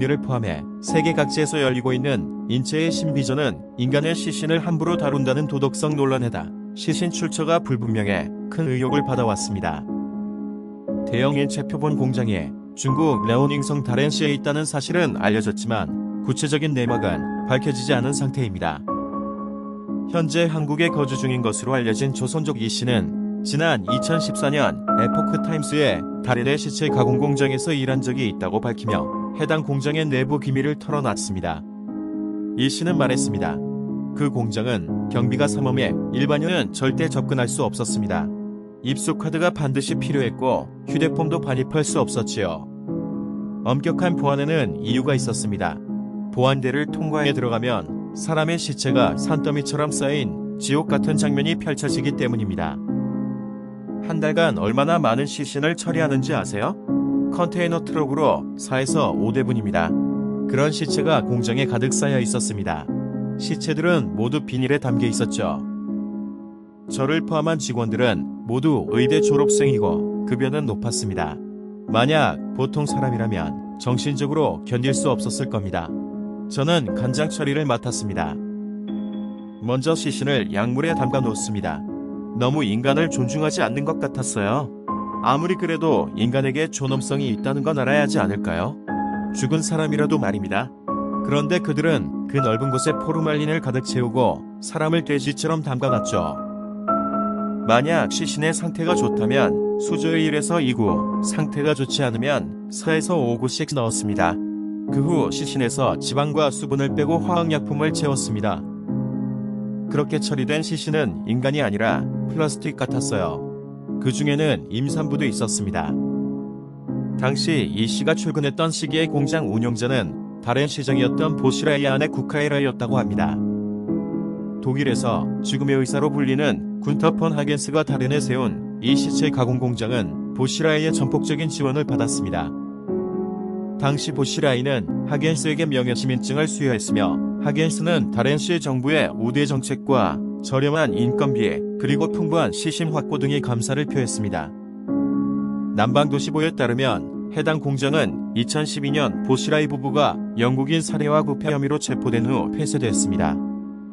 북미를 포함해 세계 각지에서 열리고 있는 인체의 신비전은 인간의 시신을 함부로 다룬다는 도덕성 논란에다 시신 출처가 불분명해 큰 의혹을 받아왔습니다. 대형 인체 표본 공장이 중국 랴오닝성 다롄시에 있다는 사실은 알려졌지만 구체적인 내막은 밝혀지지 않은 상태입니다. 현재 한국에 거주 중인 것으로 알려진 조선족 이 씨는 지난 2014년 에포크타임스에 다롄의 시체 가공 공장에서 일한 적이 있다고 밝히며 해당 공장의 내부 기밀을 털어놨습니다. 이 씨는 말했습니다. 그 공장은 경비가 삼엄해 일반인은 절대 접근할 수 없었습니다. 입수 카드가 반드시 필요했고 휴대폰도 반입할 수 없었지요. 엄격한 보안에는 이유가 있었습니다. 보안대를 통과해 들어가면 사람의 시체가 산더미처럼 쌓인 지옥 같은 장면이 펼쳐지기 때문입니다. 한 달간 얼마나 많은 시신을 처리하는지 아세요? 컨테이너 트럭으로 4에서 5대분입니다. 그런 시체가 공장에 가득 쌓여 있었습니다. 시체들은 모두 비닐에 담겨 있었죠. 저를 포함한 직원들은 모두 의대 졸업생이고 급여는 높았습니다. 만약 보통 사람이라면 정신적으로 견딜 수 없었을 겁니다. 저는 간장 처리를 맡았습니다. 먼저 시신을 약물에 담가 놓습니다. 너무 인간을 존중하지 않는 것 같았어요. 아무리 그래도 인간에게 존엄성이 있다는 건 알아야 하지 않을까요? 죽은 사람이라도 말입니다. 그런데 그들은 그 넓은 곳에 포르말린을 가득 채우고 사람을 돼지처럼 담가놨죠. 만약 시신의 상태가 좋다면 수조에 1에서 2구, 상태가 좋지 않으면 4에서 5구씩 넣었습니다. 그 후 시신에서 지방과 수분을 빼고 화학약품을 채웠습니다. 그렇게 처리된 시신은 인간이 아니라 플라스틱 같았어요. 그 중에는 임산부도 있었습니다. 당시 이 씨가 출근했던 시기의 공장 운영자는 다롄 시장이었던 보시라이안의 쿠카이라였다고 합니다. 독일에서 죽음의 의사로 불리는 군터 폰 하겐스가 다롄에 세운 이 시체 가공 공장은 보시라이의 전폭적인 지원을 받았습니다. 당시 보시라이는 하겐스에게 명예시민증을 수여했으며 하겐스는 다롄시 정부의 우대 정책과 저렴한 인건비 그리고 풍부한 시신 확보 등의 감사를 표했습니다. 남방도시보에 따르면 해당 공장은 2012년 보시라이 부부가 영국인 살해와 부패 혐의로 체포된 후 폐쇄됐습니다.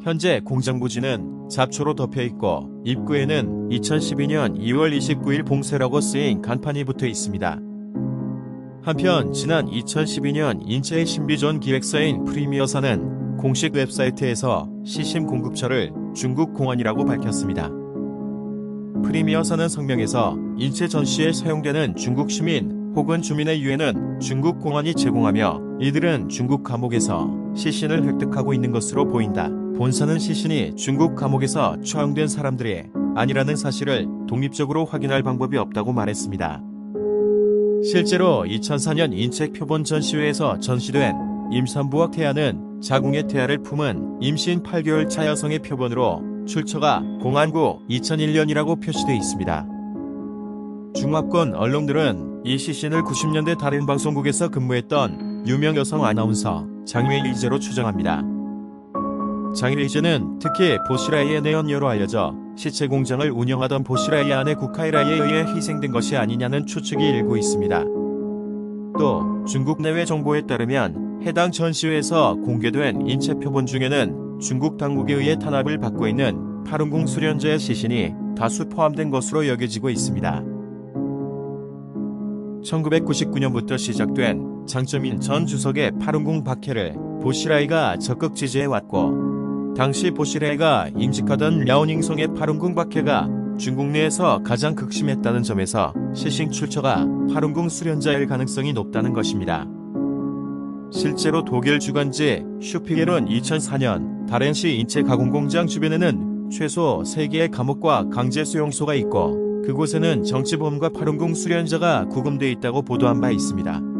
현재 공장 부지는 잡초로 덮여있고 입구에는 2012년 2월 29일 봉쇄라고 쓰인 간판이 붙어 있습니다. 한편 지난 2012년 인체의 신비전 기획사인 프리미어사는 공식 웹사이트에서 시신 공급처를 중국 공안이라고 밝혔습니다. 프리미어사는 성명에서 인체 전시에 사용되는 중국 시민 혹은 주민의 유해는 중국 공안이 제공하며 이들은 중국 감옥에서 시신을 획득하고 있는 것으로 보인다. 본사는 시신이 중국 감옥에서 처형된 사람들이 아니라는 사실을 독립적으로 확인할 방법이 없다고 말했습니다. 실제로 2004년 인체 표본 전시회에서 전시된 임산부와 태아는 자궁의 태아를 품은 임신 8개월 차 여성의 표본으로 출처가 공안구 2001년이라고 표시되어 있습니다. 중화권 언론들은 이 시신을 90년대 다른 방송국에서 근무했던 유명 여성 아나운서 장웨이 이제로 추정합니다. 장웨이 이제는 특히 보시라이의 내연녀로 알려져 시체 공장을 운영하던 보시라이의 아내 구카이라이에 의해 희생된 것이 아니냐는 추측이 일고 있습니다. 또 중국 내외 정보에 따르면 해당 전시회에서 공개된 인체 표본 중에는 중국 당국에 의해 탄압을 받고 있는 파룬궁 수련자의 시신이 다수 포함된 것으로 여겨지고 있습니다. 1999년부터 시작된 장쩌민 전 주석의 파룬궁 박해를 보시라이가 적극 지지해왔고 당시 보시라이가 임직하던 랴오닝성의 파룬궁 박해가 중국 내에서 가장 극심했다는 점에서 시신 출처가 파룬궁 수련자일 가능성이 높다는 것입니다. 실제로 독일 주간지 슈피겔은 2004년 다롄시 인체 가공 공장 주변에는 최소 3개의 감옥과 강제 수용소가 있고 그곳에는 정치범과 파룬궁 수련자가 구금돼 있다고 보도한 바 있습니다.